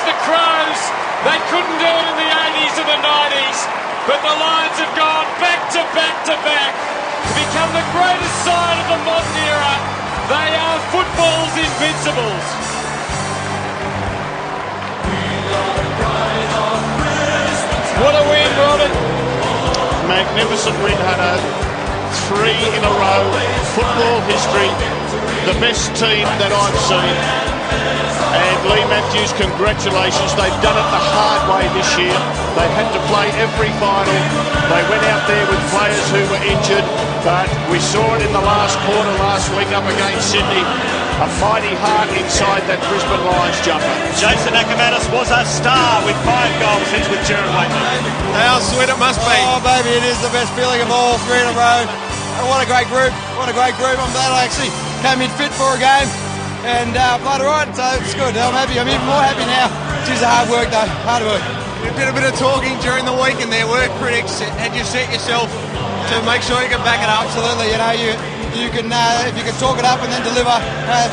the Crows. They couldn't do it in the 80s and the 90s, but the Lions have gone back to back to back to become the greatest side of the modern era. They are football's invincibles. What a win, Robert. Magnificent win, Hutto. 3 in a row. Football history. The best team that I've seen. And Leigh Matthews, congratulations. They've done it the hard way this year. They had to play every final. They went out there with players who were injured, but we saw it in the last quarter last week up against Sydney. A mighty heart inside that Brisbane Lions jumper. Jason Ackermanis was a star with 5 goals. He's with Jared Waitman. How sweet it must be. Oh, baby, it is the best feeling of all. 3 in a row. Oh, what a great group. What a great group. I'm glad I actually came in fit for a game and played all right, so it's good. I'm happy. I'm even more happy now. It's just hard work, though. Hard work. You did a bit of talking during the week and their work critics. Had you set yourself to make sure you can back it up? Absolutely. You know, you can if you can talk it up and then deliver.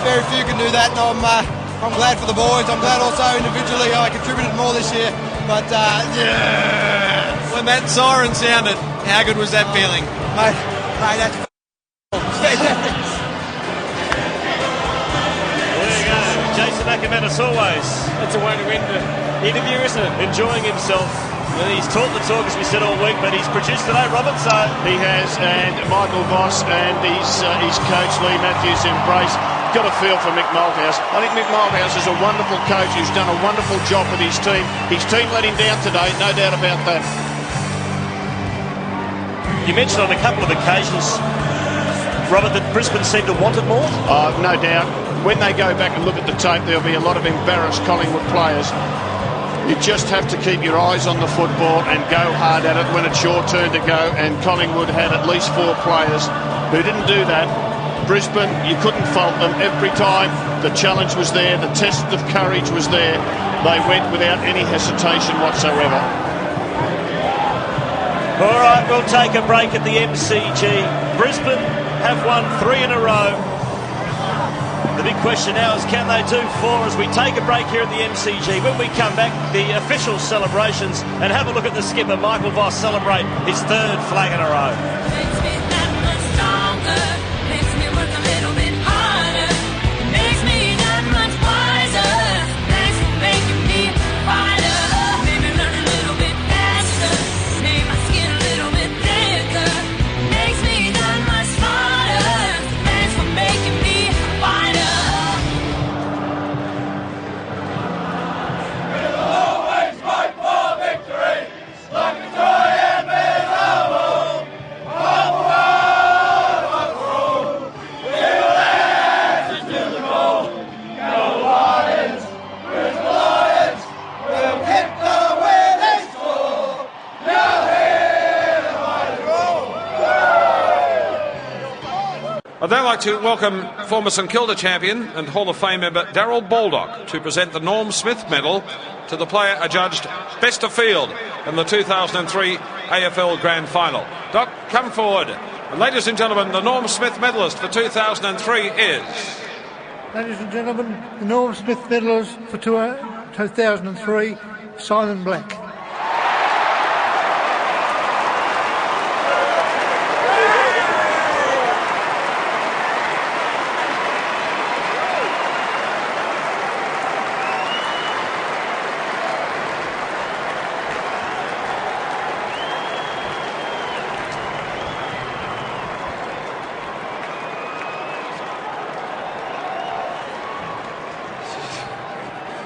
Very few can do that, and I'm glad for the boys. I'm glad also individually I contributed more this year. But yeah, when that siren sounded, how good was that feeling, mate? That's there you go, Jason Ackermanis always. That's a way to end the interview, isn't it? Enjoying himself. Well, he's taught the talk, as we said all week, but he's produced today, Robert, so... He has, and Michael Voss and his coach, Leigh Matthews, embraced. Got a feel for Mick Malthouse. I think Mick Malthouse is a wonderful coach who's done a wonderful job with his team. His team let him down today, no doubt about that. You mentioned on a couple of occasions, Robert, that Brisbane seemed to want it more? No doubt. When they go back and look at the tape, there'll be a lot of embarrassed Collingwood players. You just have to keep your eyes on the football and go hard at it when it's your turn to go, and Collingwood had at least 4 players who didn't do that. Brisbane, you couldn't fault them. Every time the challenge was there, the test of courage was there, they went without any hesitation whatsoever. All right, we'll take a break at the MCG. Brisbane have won 3 in a row. The big question now is, can they do 4 as we take a break here at the MCG? When we come back, the official celebrations, and have a look at the skipper, Michael Voss, celebrate his 3rd flag in a row. Makes me that much stronger, makes me work a little bit harder, makes me that much wiser, thanks for making me a fighter, made me learn a little bit faster, made my skin a little bit thicker, makes me that much smarter, thanks for making me a fighter. I'd now like to welcome former St Kilda champion and Hall of Fame member Darrel Baldock to present the Norm Smith Medal to the player adjudged best of field in the 2003 AFL Grand Final. Doc, come forward. And ladies and gentlemen, the Norm Smith medalist for 2003 is... Ladies and gentlemen, the Norm Smith medalist for 2003, Simon Black.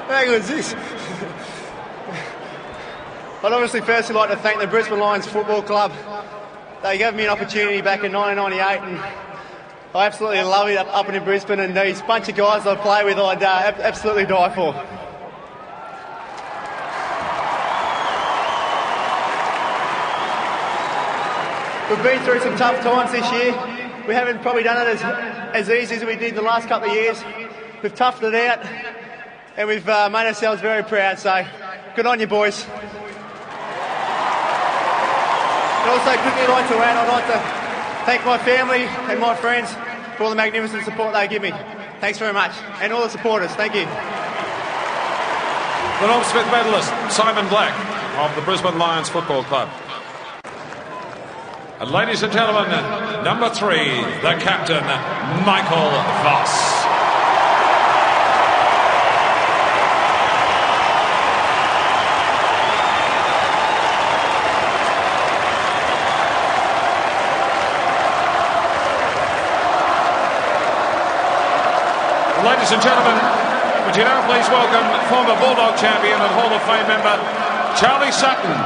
How good is this? I'd obviously firstly like to thank the Brisbane Lions Football Club. They gave me an opportunity back in 1998 and I absolutely love it up in Brisbane, and these bunch of guys I play with I'd absolutely die for. We've been through some tough times this year. We haven't probably done it as easy as we did the last couple of years. We've toughed it out and we've made ourselves very proud, so good on you boys. I'd also quickly like to add, I'd like to thank my family and my friends for all the magnificent support they give me. Thanks very much. And all the supporters, thank you. the Norm Smith medalist, Simon Black, of the Brisbane Lions Football Club. And ladies and gentlemen, number 3, the captain, Michael Voss. Ladies and gentlemen, would you now please welcome former Bulldog champion and Hall of Fame member Charlie Sutton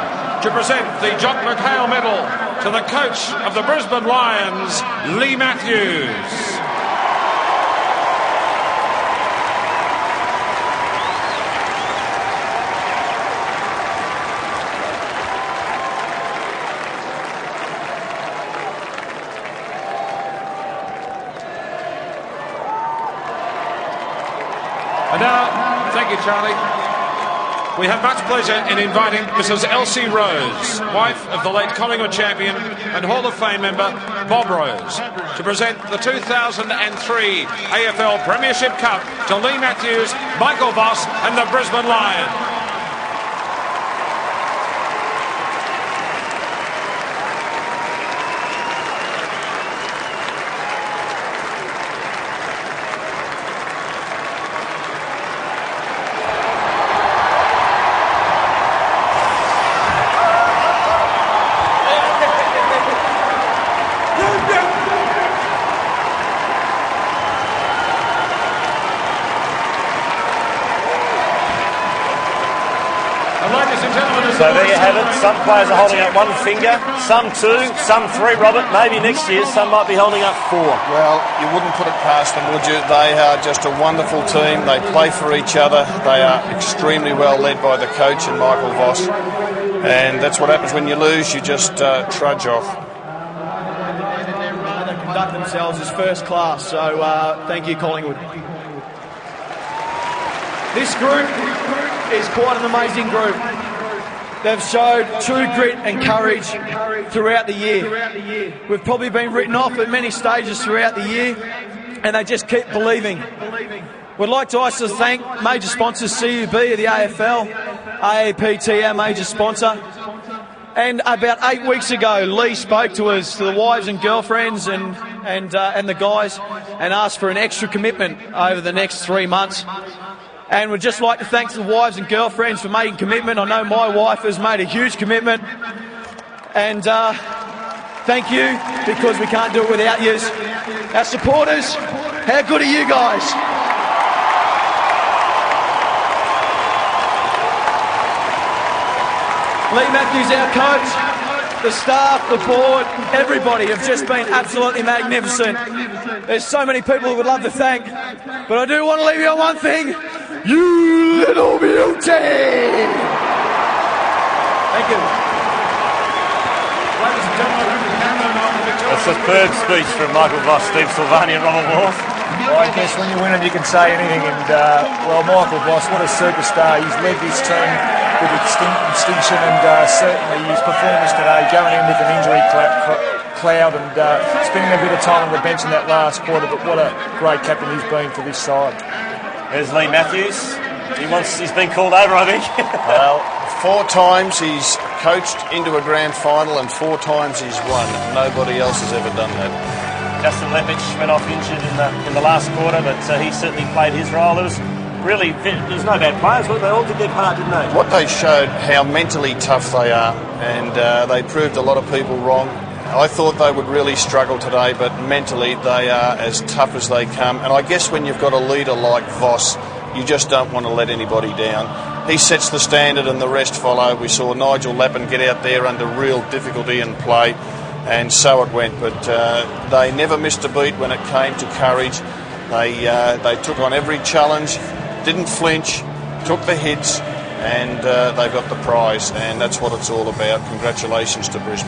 to present the Jock McHale Medal to the coach of the Brisbane Lions, Leigh Matthews. And now, thank you, Charlie. We have much pleasure in inviting Mrs. Elsie Rose, wife of the late Collingwood champion and Hall of Fame member Bob Rose, to present the 2003 AFL Premiership Cup to Leigh Matthews, Michael Voss and the Brisbane Lions. So there you have it. Some players are holding up one finger, some 2, some 3, Robert. Maybe next year some might be holding up 4. Well, you wouldn't put it past them, would you? They are just a wonderful team. They play for each other. They are extremely well led by the coach and Michael Voss. And that's what happens when you lose. You just trudge off. They conduct themselves as first class. So thank you, Collingwood. This group is quite an amazing group. They've showed true grit and courage throughout the year. We've probably been written off at many stages throughout the year, and they just keep believing. We'd like to also thank major sponsors, CUB of the AFL, AAPT, our major sponsor. And about 8 weeks ago, Leigh spoke to us, to the wives and girlfriends and the guys, and asked for an extra commitment over the next 3 months. And we'd just like to thank the wives and girlfriends for making commitment. I know my wife has made a huge commitment. And thank you, because we can't do it without you. Our supporters, how good are you guys? Leigh Matthews, our coach, the staff, the board, everybody have just been absolutely magnificent. There's so many people who would love to thank, but I do want to leave you on one thing. You little beauty! Thank you. A superb speech from Michael Voss, Steve Silvani and Ronald North. Well, I guess when you win it, you can say anything. And, well, Michael Voss, what a superstar. He's led this team with distinction, and certainly his performance today, going in with an injury cloud and spending a bit of time on the bench in that last quarter. But what a great captain he's been for this side. There's Leigh Matthews. He's been called over, I think. Well, 4 times he's coached into a grand final and 4 times he's won. Nobody else has ever done that. Justin Lepich went off injured in the last quarter, but he certainly played his role. There's no bad players, but they all did their part, didn't they? What they showed, how mentally tough they are, and they proved a lot of people wrong. I thought they would really struggle today, but mentally they are as tough as they come. And I guess when you've got a leader like Voss, you just don't want to let anybody down. He sets the standard and the rest follow. We saw Nigel Lappin get out there under real difficulty and play, and so it went. But they never missed a beat when it came to courage. They took on every challenge, didn't flinch, took the hits, and they got the prize. And that's what it's all about. Congratulations to Brisbane.